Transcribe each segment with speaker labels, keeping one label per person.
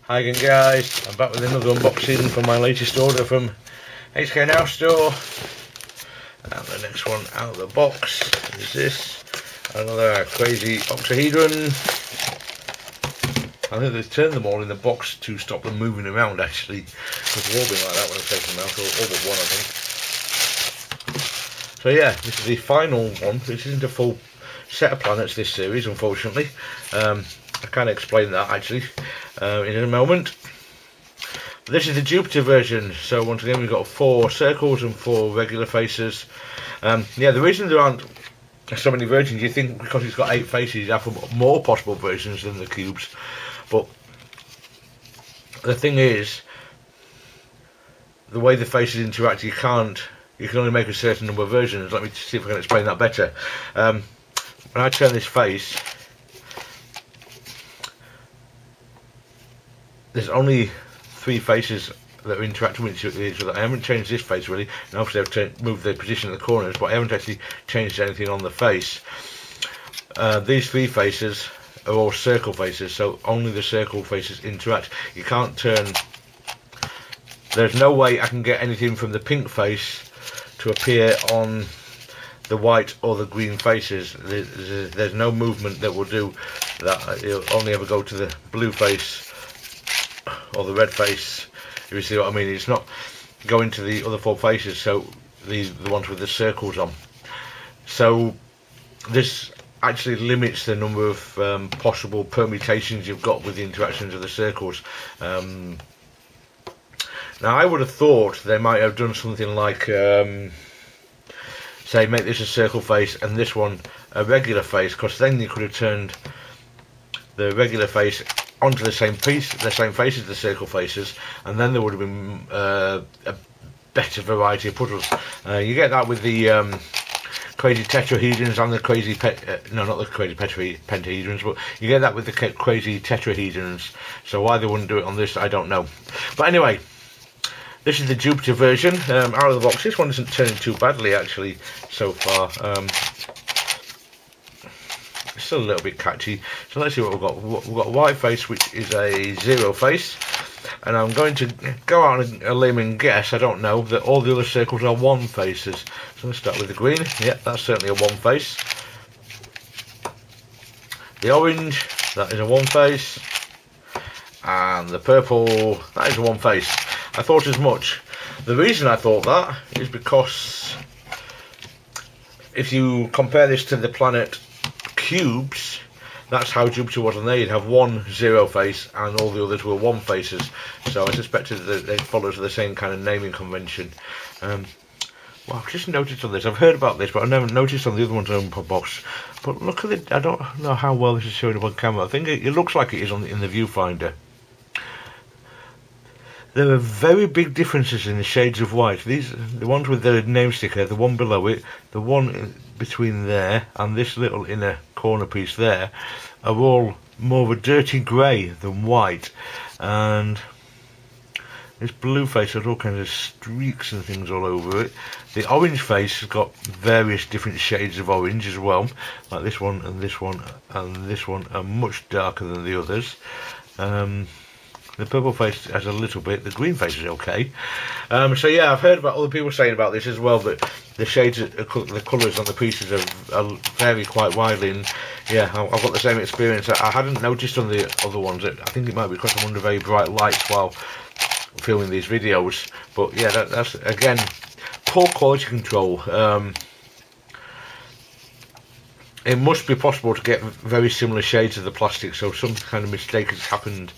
Speaker 1: Hi again guys, I'm back with another unboxing from my latest order from HK Now Store. And the next one out of the box is this, another crazy Octahedron. I think they've turned them all in the box to stop them moving around actually, because they've all been like that when I've taken them out, all but one I think. So yeah, this is the final one. This isn't a full set of planets, this series, unfortunately. I can't explain that actually in a moment. This is the Jupiter version, so once again we've got 4 circles and 4 regular faces. Yeah, the reason there aren't so many versions, you think because it's got 8 faces you have more possible versions than the cubes, but the thing is, the way the faces interact, you can only make a certain number of versions. Let me see if I can explain that better. When I turn this face, there's only 3 faces that are interacting with each other. I haven't changed this face really, and obviously I've moved the position of the corners, but I haven't actually changed anything on the face. These 3 faces are all circle faces, so only the circle faces interact. You can't turn, there's no way I can get anything from the pink face to appear on the white or the green faces. There's no movement that will do that. It'll only ever go to the blue face or the red face, if you see what I mean. It's not going to the other 4 faces, so the ones with the circles on. So this actually limits the number of possible permutations you've got with the interactions of the circles. Now I would have thought they might have done something like say make this a circle face and this one a regular face, because then you could have turned the regular face onto the same piece, the same face as the circle faces, and then there would have been a better variety of puzzles. You get that with the crazy tetrahedrons and the crazy no, not the crazy pentahedrons, but you get that with the crazy tetrahedrons. So why they wouldn't do it on this, I don't know. But anyway, this is the Jupiter version out of the box. This one isn't turning too badly actually so far. It's still a little bit catchy. So let's see what we've got. We've got a white face, which is a 0 face, and I'm going to go out on a limb and guess, I don't know, that all the other circles are 1 faces. So let's start with the green. Yeah, that's certainly a 1 face. The orange, that is a 1 face, and the purple, that is a 1 face. I thought as much. The reason I thought that is because if you compare this to the planet cubes, that's how Jupiter was on there. You'd have 1 0 face and all the others were 1 faces. So I suspected that they followed the same kind of naming convention. Well, I've just noticed on this, I've heard about this, but I've never noticed on the other ones on the box. But look at it, I don't know how well this is showing up on camera. I think it looks like it is in the viewfinder. There are very big differences in the shades of white. These, the ones with the name sticker, the one below it, the one between there, and this little inner corner piece there, are all more of a dirty grey than white. And this blue face has all kinds of streaks and things all over it. The orange face has got various different shades of orange as well, like this one and this one and this one are much darker than the others. The purple face has a little bit, the green face is okay. So yeah, I've heard about other people saying about this as well, that the shades, the colours on the pieces vary quite widely, and yeah, I've got the same experience. I hadn't noticed on the other ones. I think it might be because I'm under very bright lights while filming these videos, but yeah, that's again, poor quality control. It must be possible to get very similar shades of the plastic, so some kind of mistake has happened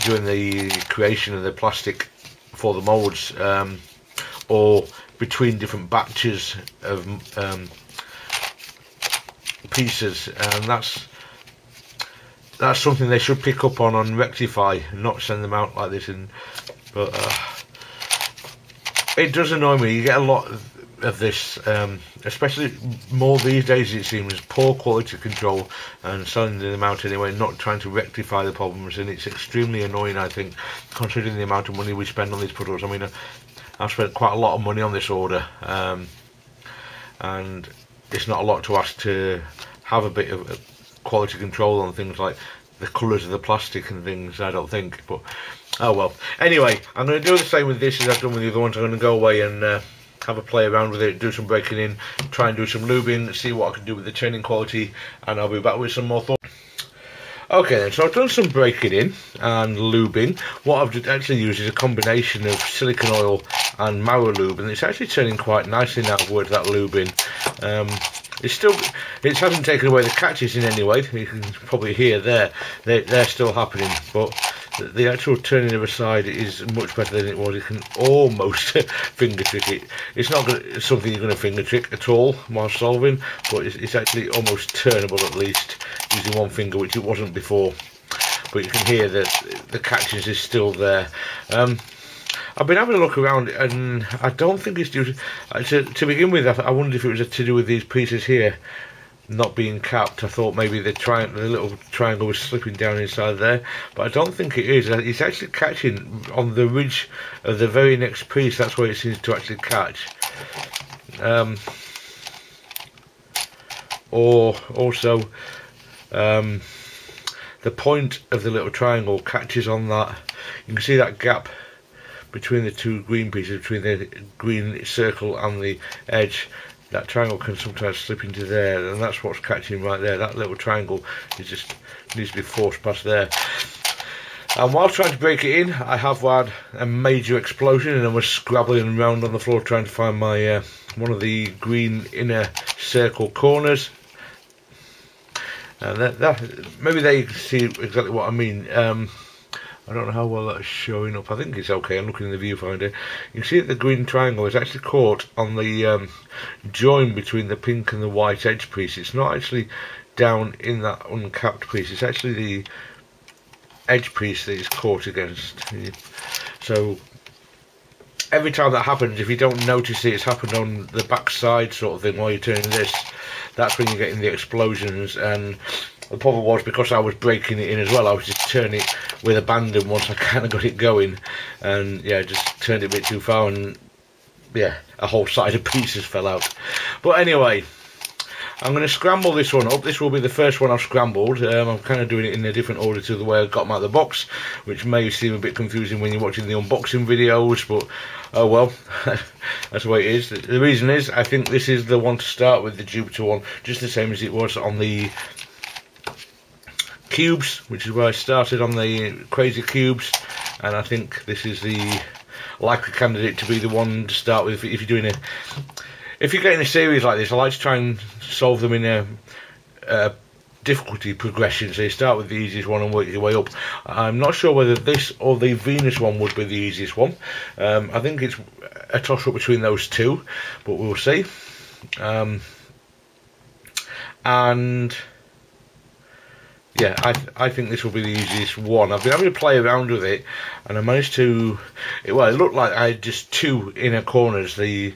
Speaker 1: during the creation of the plastic for the molds, or between different batches of pieces, and that's something they should pick up on and rectify, and not send them out like this. But it does annoy me. You get a lot of this, especially more these days, it seems, poor quality control and sending them out anyway, not trying to rectify the problems, and it's extremely annoying, I think, considering the amount of money we spend on these puzzles. I mean, I've spent quite a lot of money on this order, and it's not a lot to ask to have a bit of quality control on things like the colours of the plastic and things, I don't think, but oh well. Anyway, I'm going to do the same with this as I've done with the other ones. I'm going to go away and have a play around with it, do some breaking in, try and do some lubing, see what I can do with the turning quality, and I'll be back with some more thoughts. Okay then, so I've done some breaking in and lubing. What I've actually used is a combination of silicone oil and marrow lube, and it's actually turning quite nicely now with that lubing. It hasn't taken away the catches in any way. You can probably hear they're still happening, but the actual turning of a side is much better than it was. You can almost finger trick it. It's not something you're going to finger trick at all while solving, but it's actually almost turnable, at least using one finger, which it wasn't before. But you can hear that the catches is still there. I've been having a look around, and I don't think it's due to begin with. I wondered if it was to do with these pieces here not being capped. I thought maybe the little triangle was slipping down inside there, but I don't think it is. It's actually catching on the ridge of the very next piece. That's where it seems to actually catch. Or also the point of the little triangle catches on that. You can see that gap between the two green pieces, between the green circle and the edge. That triangle can sometimes slip into there, and that's what's catching right there. That little triangle just needs to be forced past there. And while trying to break it in, I have had a major explosion, and I was scrabbling around on the floor trying to find my one of the green inner circle corners. And maybe they see exactly what I mean. I don't know how well that's showing up. I think it's okay. I'm looking in the viewfinder. You can see that the green triangle is actually caught on the join between the pink and the white edge piece. It's not actually down in that uncapped piece. It's actually the edge piece that it's caught against. So every time that happens, if you don't notice it, it's happened on the back side sort of thing while you're turning this. That's when you're getting the explosions. And the problem was, because I was breaking it in as well, I was just turning it with abandon once I kind of got it going, and yeah, just turned it a bit too far, and yeah, a whole side of pieces fell out. But anyway, I'm going to scramble this one up. This will be the first one I've scrambled. I'm kind of doing it in a different order to the way I got them out of the box, which may seem a bit confusing when you're watching the unboxing videos, but oh well, that's the way it is. The reason is, I think this is the one to start with, the Jupiter one, just the same as it was on the cubes, which is where I started on the crazy cubes, and I think this is the likely candidate to be the one to start with if you're doing if you're getting a series like this. I like to try and solve them in a difficulty progression, so you start with the easiest one and work your way up. I'm not sure whether this or the Venus one would be the easiest one. I think it's a toss up between those two, but we'll see. And yeah, I think this will be the easiest one. I've been having to play around with it, and I managed to, well, it looked like I had just two inner corners, the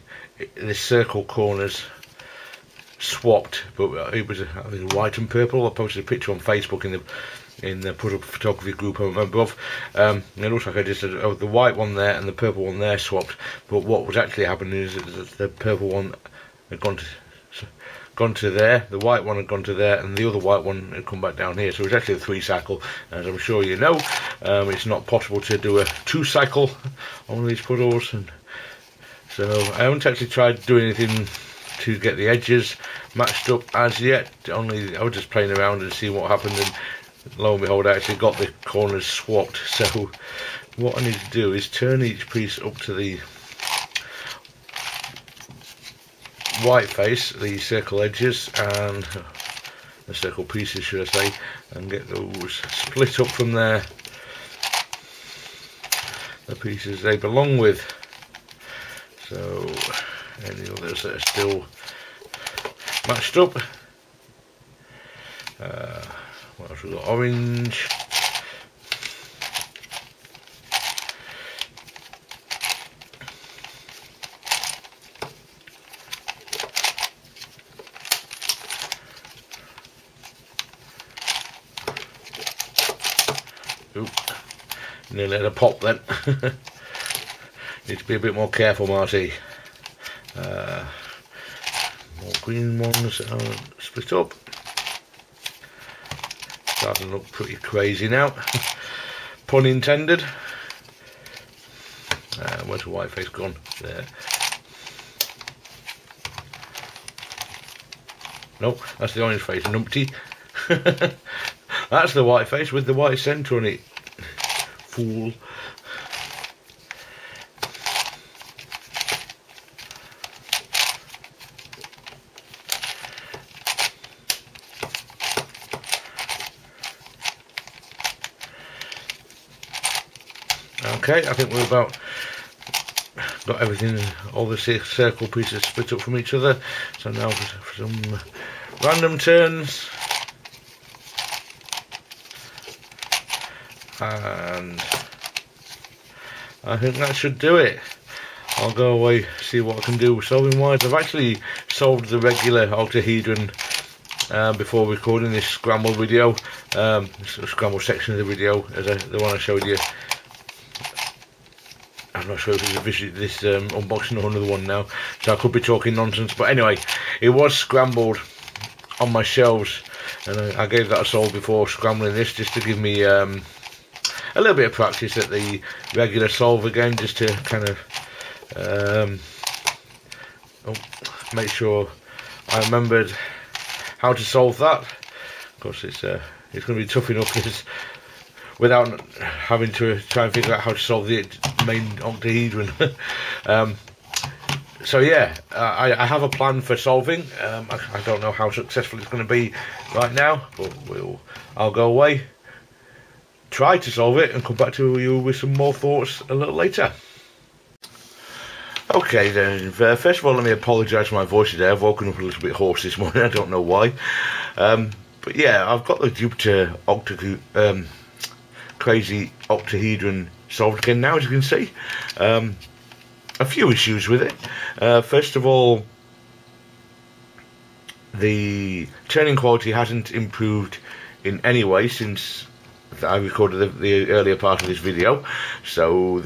Speaker 1: circle corners, swapped, but it was white and purple. I posted a picture on Facebook in the puzzle photography group I'm a member of. It looks like I just had the white one there and the purple one there swapped, but what was actually happening is that the purple one had gone to there, the white one had gone to there, and the other white one had come back down here. So it's actually a 3-cycle, as I'm sure you know. It's not possible to do a 2-cycle on these puzzles, and so I haven't actually tried doing anything to get the edges matched up as yet. Only I was just playing around and seeing what happened, and lo and behold, I actually got the corners swapped. So what I need to do is turn each piece up to the white face, the circle edges, and the circle pieces, should I say, and get those split up from there, the pieces they belong with. So any others that are still matched up. What else we got? Orange. Oop, nearly had a pop then. Need to be a bit more careful, Marty. More green ones that are split up. starting to look pretty crazy now. Pun intended. Where's the white face gone? There. Nope, that's the orange face, numpty. That's the white face with the white centre on it. Fool. Okay, I think we're about got everything, all the circle pieces split up from each other. So now for some random turns, and I think that should do it. I'll go away, see what I can do solving wise. I've actually solved the regular octahedron before recording this scramble video, scramble section of the video, as the one I showed you. I'm not sure if it's a visual, this unboxing or another one now, so I could be talking nonsense. But anyway, it was scrambled on my shelves, and I gave that a solve before scrambling this, just to give me a little bit of practice at the regular solve again, just to kind of make sure I remembered how to solve that. Of course, it's going to be tough enough without having to try and figure out how to solve the main octahedron. So yeah, I have a plan for solving. I don't know how successful it's going to be right now, but I'll go away, try to solve it, and come back to you with some more thoughts a little later. Okay then, first of all, let me apologise for my voice today. I've woken up a little bit hoarse this morning, I don't know why. But yeah, I've got the Jupiter crazy octahedron solved again now, as you can see. A few issues with it. First of all, the turning quality hasn't improved in any way since I recorded the earlier part of this video. So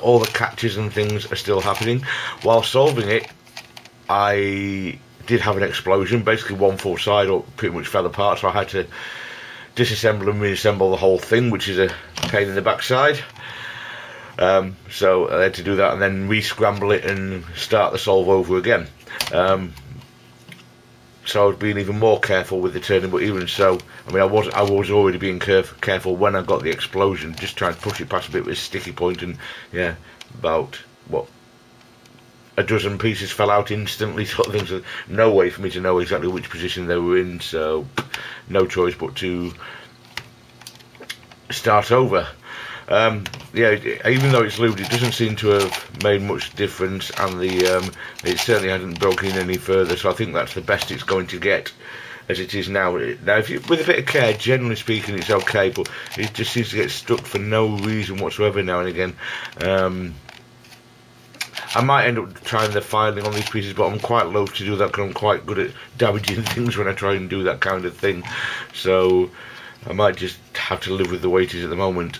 Speaker 1: all the catches and things are still happening. While solving it, I did have an explosion. Basically, one full side pretty much fell apart, so I had to disassemble and reassemble the whole thing, which is a pain in the backside. So I had to do that and then re-scramble it and start the solve over again. So I was being even more careful with the turning, but even so, I mean, I was already being careful when I got the explosion, just trying to push it past a bit with a sticky point, and yeah, about what, a dozen pieces fell out instantly, sort of thing. So no way for me to know exactly which position they were in, so no choice but to start over. Yeah, even though it's lubed, it doesn't seem to have made much difference, and it certainly hasn't broken in any further, so I think that's the best it's going to get as it is now. Now, with a bit of care, generally speaking, it's okay, but it just seems to get stuck for no reason whatsoever now and again. I might end up trying the filing on these pieces, but I'm quite loath to do that because I'm quite good at damaging things when I try and do that kind of thing. So I might just have to live with the way it is at the moment.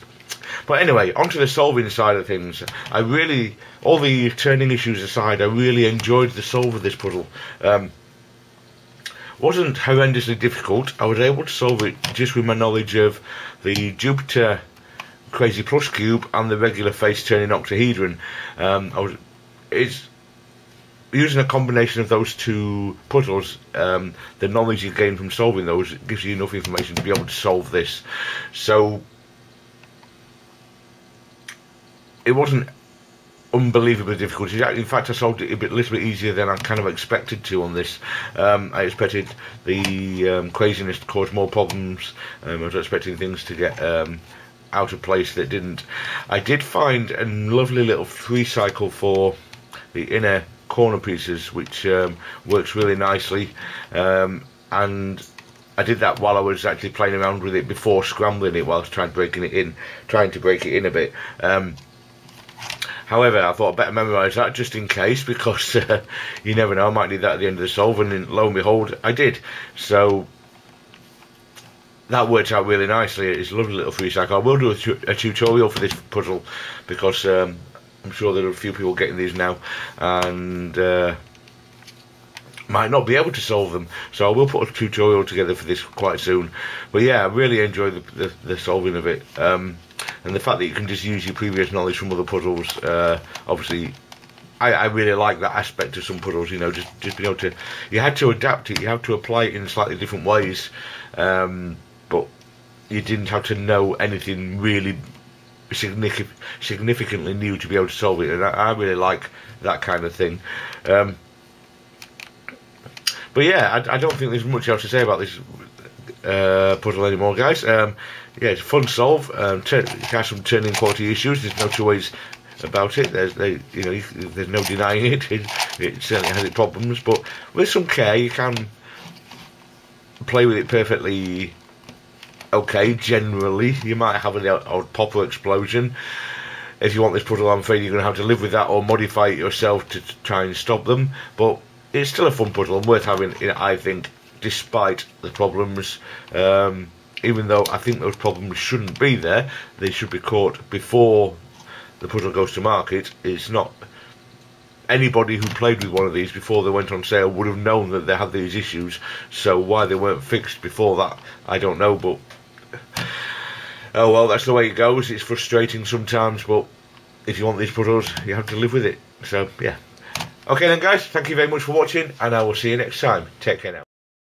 Speaker 1: But anyway, onto the solving side of things. All the turning issues aside, I really enjoyed the solve of this puzzle. Wasn't horrendously difficult. I was able to solve it just with my knowledge of the Jupiter Crazy Plus Cube and the regular face turning octahedron. It's using a combination of those two puzzles. The knowledge you gain from solving those gives you enough information to be able to solve this. So it wasn't unbelievably difficult. In fact, I solved it a little bit easier than I kind of expected to on this. I expected the craziness to cause more problems. I was expecting things to get out of place that didn't. I did find a lovely little free cycle for the inner corner pieces, which works really nicely, and I did that while I was actually playing around with it before scrambling it, while I was trying to break it in a bit. However, I thought I'd better memorise that just in case, because you never know, I might need that at the end of the solve, and then, lo and behold, I did. So that worked out really nicely. It's a lovely little free cycle. I will do a tutorial for this puzzle, because I'm sure there are a few people getting these now, and might not be able to solve them. So I will put a tutorial together for this quite soon. But yeah, I really enjoy the solving of it, and the fact that you can just use your previous knowledge from other puzzles. Obviously, I really like that aspect of some puzzles. You know, just being able to, you had to adapt it, you have to apply it in slightly different ways, but you didn't have to know anything really significantly new to be able to solve it, and I really like that kind of thing. But yeah, I don't think there's much else to say about this puzzle anymore, guys. Yeah, it's a fun solve. It has some turning quality issues. There's no two ways about it. There's no denying it. It certainly has its problems, but with some care, you can play with it perfectly okay. Generally, you might have an odd pop or explosion. If you want this puzzle, I'm afraid you're going to have to live with that or modify it yourself to try and stop them. But it's still a fun puzzle and worth having, I think, despite the problems. Even though I think those problems shouldn't be there, they should be caught before the puzzle goes to market. It's not, anybody who played with one of these before they went on sale would have known that they had these issues. So why they weren't fixed before that, I don't know. But oh well, that's the way it goes. It's frustrating sometimes, but if you want these puzzles, you have to live with it. So yeah. Okay then, guys, thank you very much for watching, and I will see you next time. Take care now.